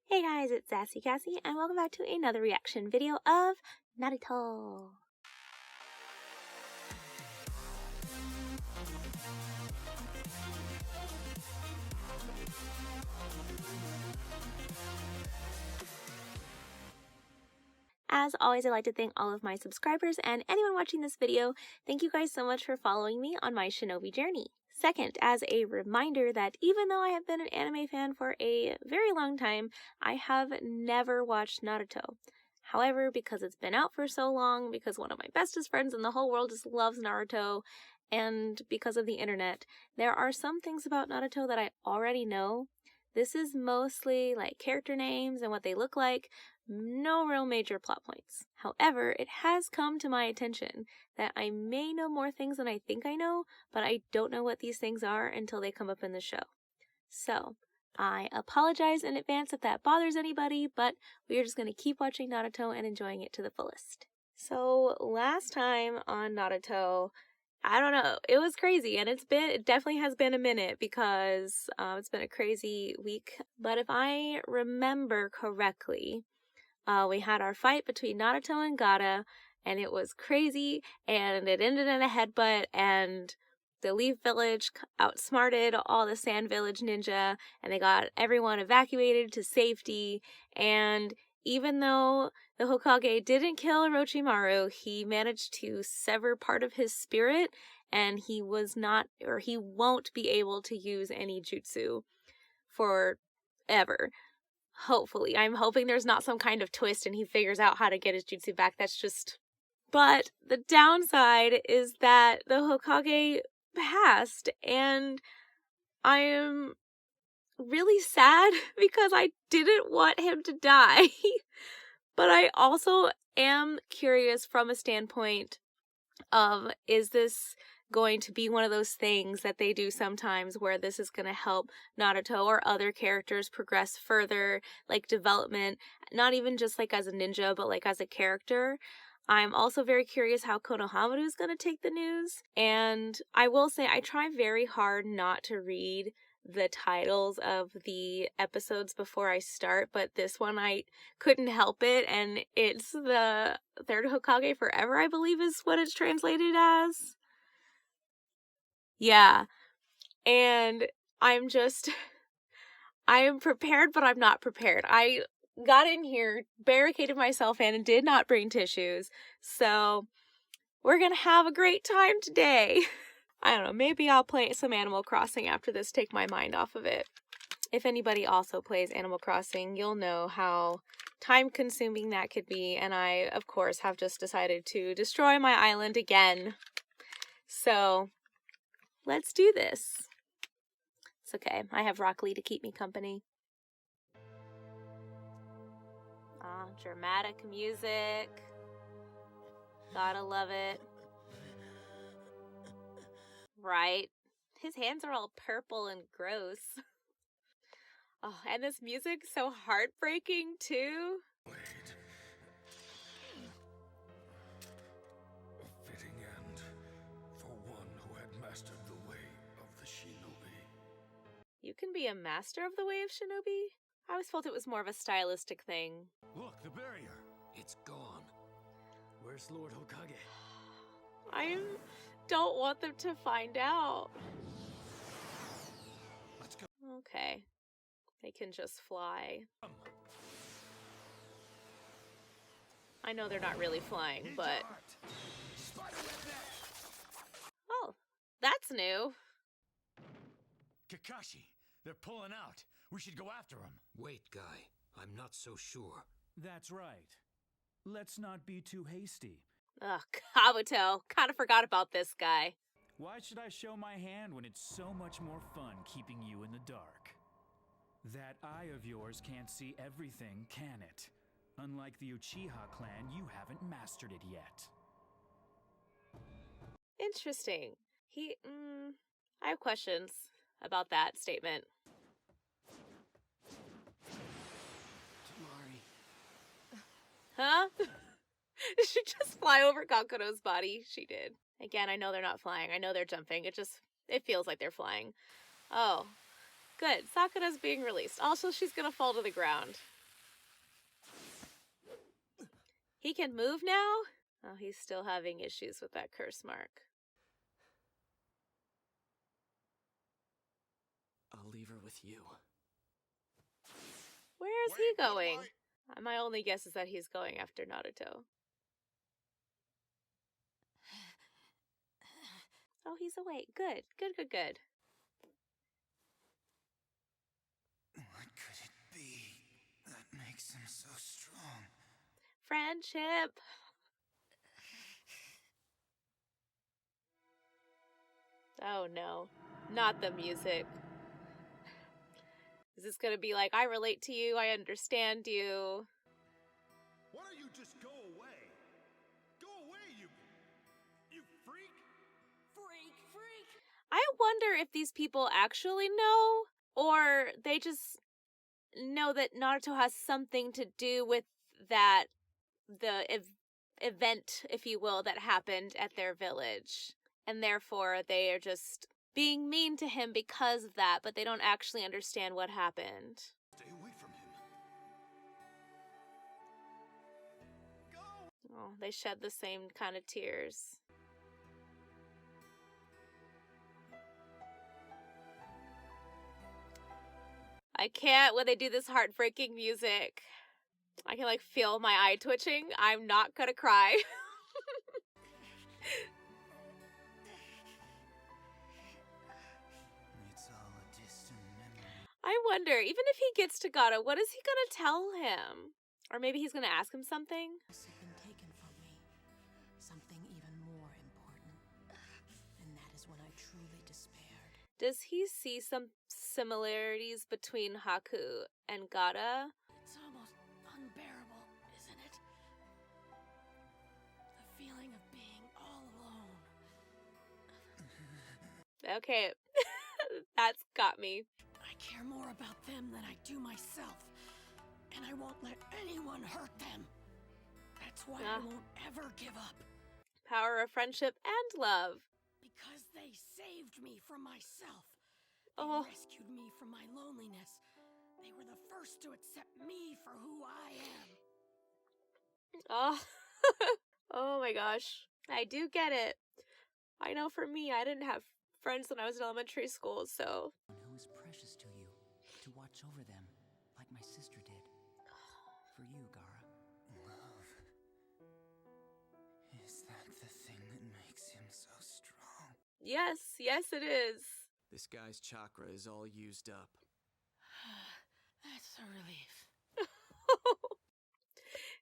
Hey guys, it's Sassy Cassie, and welcome back to another reaction video of Naruto. As always, I'd like to thank all of my subscribers and anyone watching this video. Thank you guys so much for following me on my shinobi journey. Second, as a reminder that even though I have been an anime fan for a very long time, I have never watched Naruto. However, because it's been out for so long, because one of my bestest friends in the whole world just loves Naruto, and because of the internet, there are some things about Naruto that I already know. This is mostly like character names and what they look like, no real major plot points. However, it has come to my attention that I may know more things than I think I know, but I don't know what these things are until they come up in the show. So, I apologize in advance if that bothers anybody, but we are just going to keep watching Naruto and enjoying it to the fullest. So, last time on Naruto, I don't know, it was crazy, and it definitely has been a minute because it's been a crazy week. But if I remember correctly, we had our fight between Naruto and Gaara, and it was crazy, and it ended in a headbutt, and the Leaf Village outsmarted all the Sand Village ninja, and they got everyone evacuated to safety. And even though the Hokage didn't kill Orochimaru, he managed to sever part of his spirit, and he won't be able to use any jutsu forever. Hopefully. I'm hoping there's not some kind of twist and he figures out how to get his jutsu back. But the downside is that the Hokage passed, and I am really sad because I didn't want him to die. But I also am curious from a standpoint of, is this going to be one of those things that they do sometimes where this is going to help Naruto or other characters progress further, like development, not even just like as a ninja, but like as a character. I'm also very curious how Konohamaru is going to take the news. And I will say I try very hard not to read the titles of the episodes before I start, but this one I couldn't help it, and it's the Third Hokage Forever, I believe is what it's translated as. Yeah, and I am prepared, but I'm not prepared. I got in here, barricaded myself in, and did not bring tissues, so we're gonna have a great time today. I don't know, maybe I'll play some Animal Crossing after this, take my mind off of it. If anybody also plays Animal Crossing, you'll know how time-consuming that could be, and I, of course, have just decided to destroy my island again. So, let's do this. It's okay, I have Rock Lee to keep me company. Dramatic music. Gotta love it. Right? His hands are all purple and gross. Oh, and this music's so heartbreaking, too. A fitting end for one who had mastered the way of the shinobi. You can be a master of the way of shinobi? I always felt it was more of a stylistic thing. Look, the barrier. It's gone. Where's Lord Hokage? I don't want them to find out. Let's go. Okay. They can just fly. I know they're not really flying, but... Oh, that's new. Kakashi, they're pulling out. We should go after them. Wait, guy. I'm not so sure. That's right. Let's not be too hasty. Ugh, Kabuto. Kinda forgot about this guy. Why should I show my hand when it's so much more fun keeping you in the dark? That eye of yours can't see everything, can it? Unlike the Uchiha clan, you haven't mastered it yet. Interesting. I have questions about that statement. Huh? Did she just fly over Kakuro's body? She did. Again, I know they're not flying. I know they're jumping. It feels like they're flying. Oh, good. Sakura's being released. Also, she's gonna fall to the ground. He can move now? Oh, he's still having issues with that curse mark. I'll leave her with you. Where is he going? My only guess is that he's going after Naruto. Oh, he's awake. Good. Good, good, good. What could it be that makes him so strong? Friendship. Oh no, not the music. Is this gonna be like, I relate to you, I understand you? Why don't you just go away? Go away, you freak! Freak! I wonder if these people actually know, or they just know that Naruto has something to do with that, the event, if you will, that happened at their village. And therefore, they are just being mean to him because of that, but they don't actually understand what happened. Stay away from him. Go! Oh, they shed the same kind of tears. I can't when they do this heartbreaking music. I can like feel my eye twitching. I'm not gonna cry. It's all a distant memory. I wonder, even if he gets to Gaara, what is he gonna tell him? Or maybe he's gonna ask him something? This had been taken from me. Something even more important. And that is when I truly despaired. Does he see some similarities between Haku and Gaara? It's almost unbearable, isn't it? The feeling of being all alone. Okay, that's got me. I care more about them than I do myself. And I won't let anyone hurt them. That's why I won't ever give up. Power of friendship and love. Because they saved me from myself. They rescued me from my loneliness. They were the first to accept me for who I am. Oh, oh my gosh. I do get it. I know for me, I didn't have friends when I was in elementary school, so. Who is precious to you, to watch over them, like my sister did. For you, Gaara. Love. Is that the thing that makes him so strong? Yes, yes it is. This guy's chakra is all used up. That's a relief.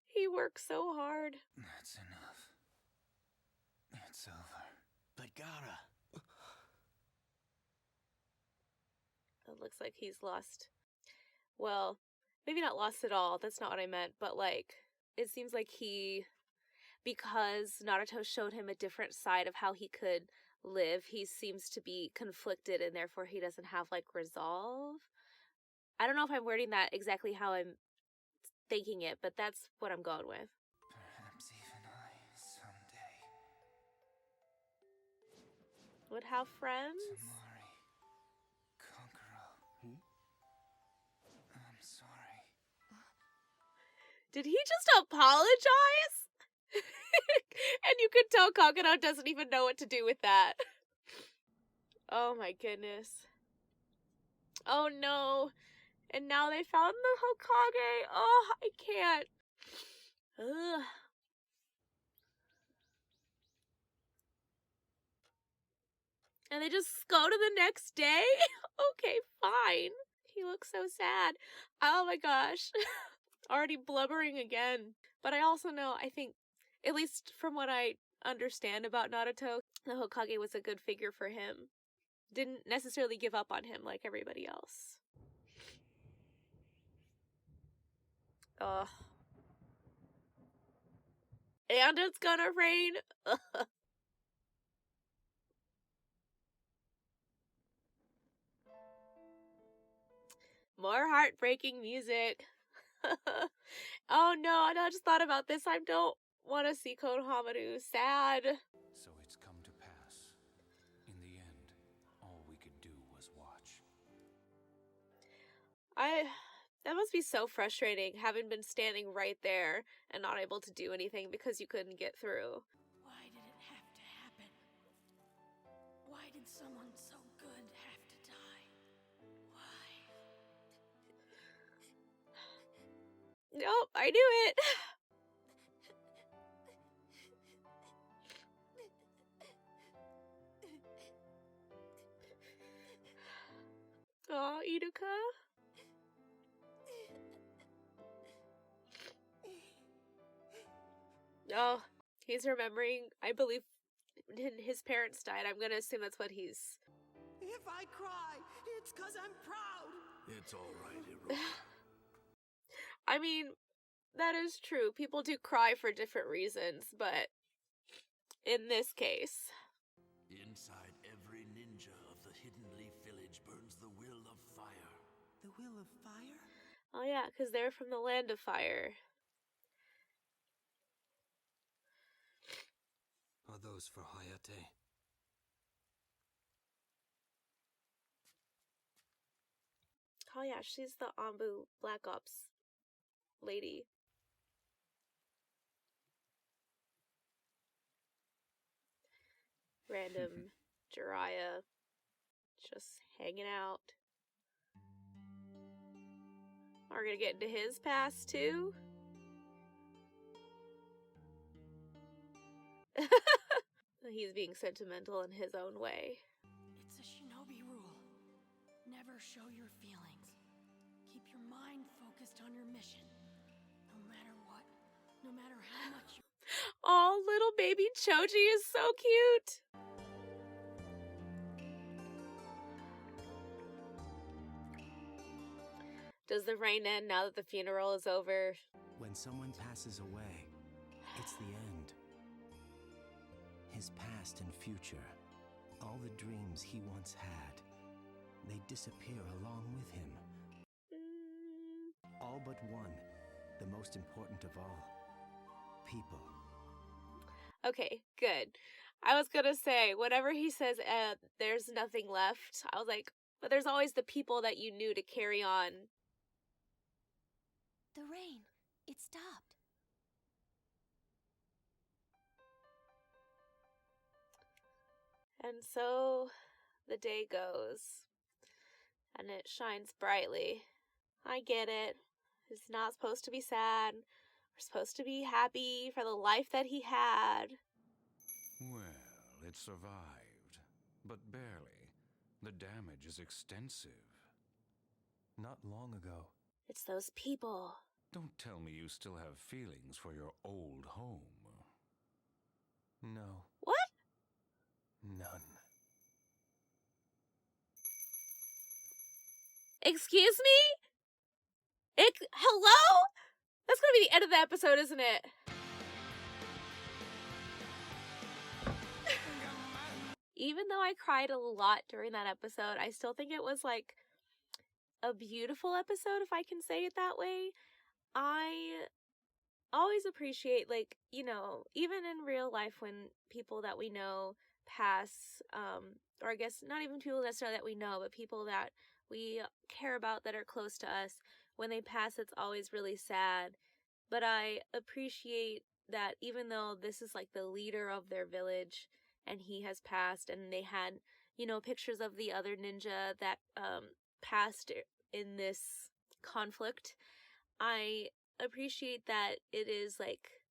He works so hard. That's enough. It's over. But Gaara. It looks like he's lost. Well, maybe not lost at all. That's not what I meant. But, like, it seems like because Naruto showed him a different side of how he could live, he seems to be conflicted and therefore he doesn't have, like, resolve. I don't know if I'm wording that exactly how I'm thinking it, but that's what I'm going with. Perhaps even I, someday. Would have friends? Tamari. Konkoro. I'm sorry. Did he just apologize? And you could tell Kankuro doesn't even know what to do with that. Oh my goodness. Oh no. And now they found the Hokage. Oh, I can't. Ugh. And they just go to the next day? Okay, fine. He looks so sad. Oh my gosh. Already blubbering again. But I also know, I think, at least from what I understand about Naruto, the Hokage was a good figure for him. Didn't necessarily give up on him like everybody else. Ugh. And it's gonna rain. Ugh. More heartbreaking music. Oh no, I just thought about this. I don't want to see Konohamaru sad. So it's come to pass. In the end, all we could do was watch. That must be so frustrating, having been standing right there and not able to do anything because you couldn't get through. Why did it have to happen? Why did someone so good have to die? Why? Nope, I knew it. Aw, Iruka. Oh, he's remembering, I believe, his parents died. I'm gonna assume that's what he's... If I cry, it's 'cause I'm proud. It's all right, Iruka. I mean, that is true. People do cry for different reasons, but in this case... Inside every ninja of the Hidden Leaf Village burns the will of fire. The will of fire? Oh yeah, because they're from the land of fire. Are those for Hayate? Oh yeah, she's the Anbu Black Ops lady. Random Jiraiya just hanging out. We're gonna get into his past too. He's being sentimental in his own way. It's a shinobi rule. Never show your feelings. Keep your mind focused on your mission. No matter what, no matter how much you... Oh, little baby Choji is so cute. Does the rain end now that the funeral is over? When someone passes away, it's the end. His past and future, all the dreams he once had, they disappear along with him. All but one, the most important of all, people. Okay, good. I was gonna say, whenever he says, there's nothing left, I was like, but there's always the people that you knew to carry on. The rain, it stopped. And so the day goes, and it shines brightly. I get it. It's not supposed to be sad. We're supposed to be happy for the life that he had. Well, it survived, but barely. The damage is extensive. Not long ago. It's those people. Don't tell me you still have feelings for your old home. No. What? None. Excuse me? Hello? That's gonna be the end of the episode, isn't it? Even though I cried a lot during that episode, I still think it was like a beautiful episode, if I can say it that way. I always appreciate, like, you know, even in real life when people that we know pass, or I guess not even people necessarily that we know, but people that we care about that are close to us, when they pass, it's always really sad. But I appreciate that even though this is like the leader of their village and he has passed, and they had, you know, pictures of the other ninja that passed in this conflict, I appreciate that it is like,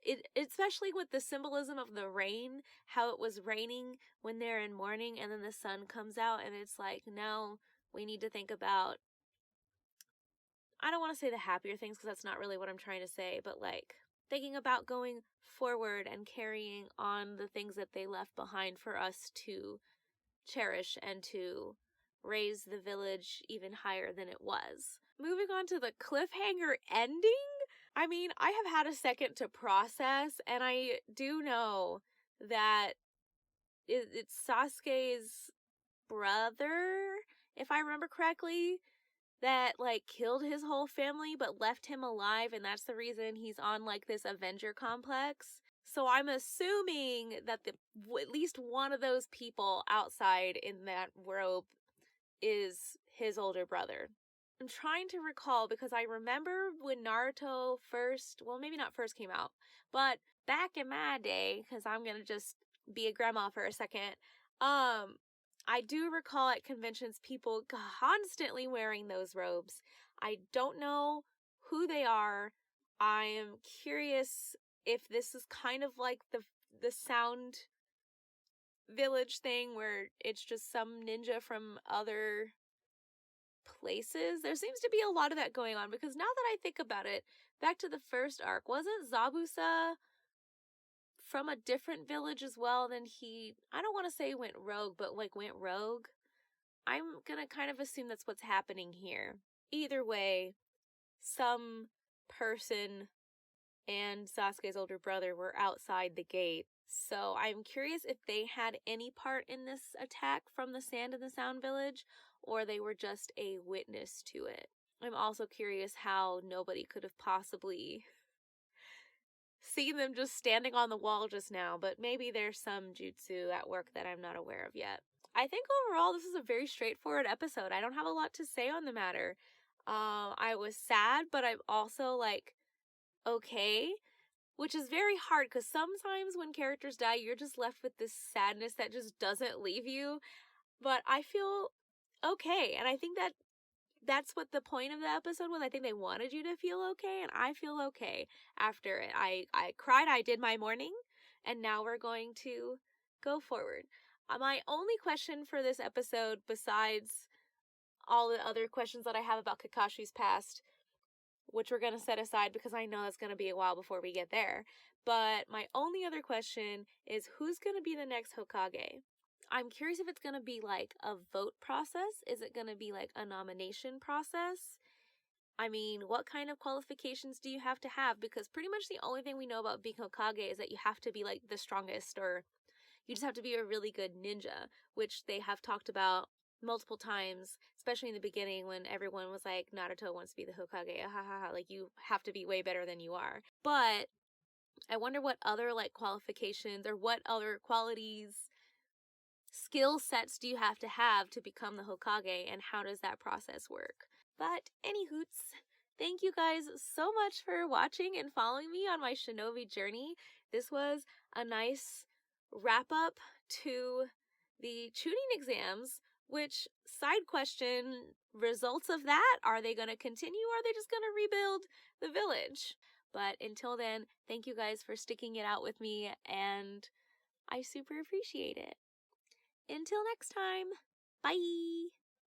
it, especially with the symbolism of the rain, how it was raining when they're in mourning and then the sun comes out and it's like, now we need to think about, I don't want to say the happier things because that's not really what I'm trying to say, but like thinking about going forward and carrying on the things that they left behind for us to cherish and to raise the village even higher than it was. Moving on to the cliffhanger ending, I mean, I have had a second to process, and I do know that it's Sasuke's brother, if I remember correctly, that like killed his whole family but left him alive, and that's the reason he's on like this Avenger complex. So I'm assuming that at least one of those people outside in that robe is his older brother. I'm trying to recall because I remember when Naruto first, well, maybe not first came out, but back in my day, because I'm going to just be a grandma for a second, I do recall at conventions people constantly wearing those robes. I don't know who they are. I am curious if this is kind of like the Sound Village thing where it's just some ninja from other places. There seems to be a lot of that going on because now that I think about it, back to the first arc, wasn't Zabuza from a different village as well? Then I don't want to say went rogue, but like went rogue. I'm gonna kind of assume that's what's happening here. Either way, some person and Sasuke's older brother were outside the gate. So I'm curious if they had any part in this attack from the Sand in the Sound Village, or they were just a witness to it. I'm also curious how nobody could have possibly seen them just standing on the wall just now, but maybe there's some jutsu at work that I'm not aware of yet. I think overall this is a very straightforward episode. I don't have a lot to say on the matter. I was sad, but I'm also like, okay, which is very hard because sometimes when characters die, you're just left with this sadness that just doesn't leave you. But I feel okay, and I think that's what the point of the episode was. I think they wanted you to feel okay, and I feel okay after it. I cried, I did my morning, and now we're going to go forward. My only question for this episode, besides all the other questions that I have about Kakashi's past, which we're going to set aside because I know that's going to be a while before we get there. But my only other question is, who's going to be the next Hokage? I'm curious if it's going to be like a vote process. Is it going to be like a nomination process? I mean, what kind of qualifications do you have to have? Because pretty much the only thing we know about being Hokage is that you have to be like the strongest, or you just have to be a really good ninja, which they have talked about multiple times, especially in the beginning when everyone was like, Naruto wants to be the Hokage, like you have to be way better than you are. But I wonder what other like qualifications or what other qualities, skill sets do you have to become the Hokage, and how does that process work? But anywhoots, thank you guys so much for watching and following me on my shinobi journey. This was a nice wrap up to the Chunin exams, which, side question, results of that, are they going to continue, or are they just going to rebuild the village? But until then, thank you guys for sticking it out with me, and I super appreciate it. Until next time, bye!